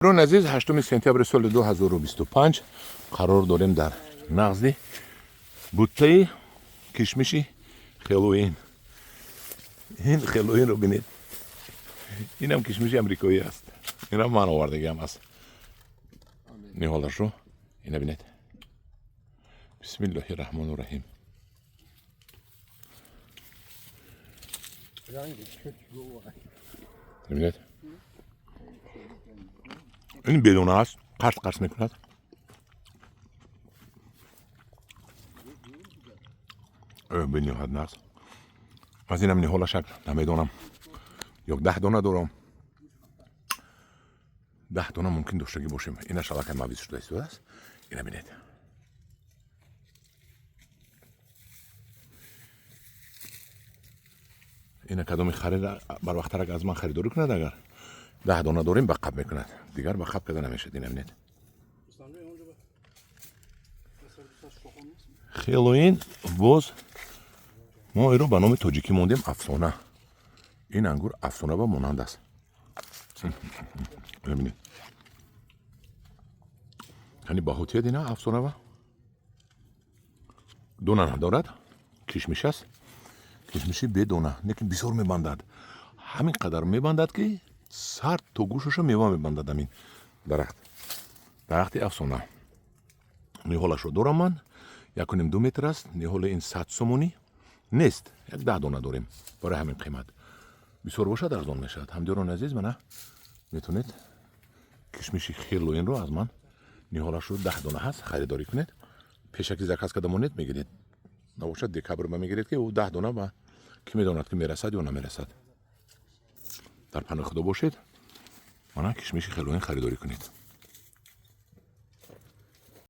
برون عزیز 8 سپتامبر سال 2025 قرار داریم در نقض بوته کشمشی خلوین. این خلوین رو بینید. این هم کشمشی امریکایی است. این هم من آوردگی هم است. نهالش رو این بینید. بسم الله الرحمن الرحیم. بینید. این بدون است. قرص میکند. بینید حد نقص. از این هم نهال شکل نمیدونم. یک 10 دانه دارم. 10 دانه ممکن داشتگی باشیم. این شبکه مویز شده است. این بینید. این کدومی خرید بر وقت را از من خریداری کند اگر 10 دانه داریم بقب میکند دیگر بقب کده نمیشه این بینید. خیلوین باز ما این رو به نام تاجیکی موندیم افسانه. این انگور افسانه با مانند است. ببینید یعنی باهوتیه دینا افسانه با دونه ندارد. کشمش است. کشمشی بدونه لیکن بسیار میبندد. همین قدر میبندد که سر تا گوشش میوه میبندد. همین درخت افسانه. نهالش رو دارم من 1.5 متر است. نهال این 100 سومونی نیست. 10 دانه داریم برای همین قیمت. بسیار باشد ارزان میشد. همدیران عزیز من میتونید کشمشی خیلوین رو از من نهالش رو 10 دانه هست خریداری کنید. پیشکی زکاس کدامونید میگیرید. نباشد دکبر ما میگیرید که او 10 دانه با کی میداند که میرسد یا نمیرسد. در پناه خدا باشید. من کشمشی خیلوین خریداری کنید.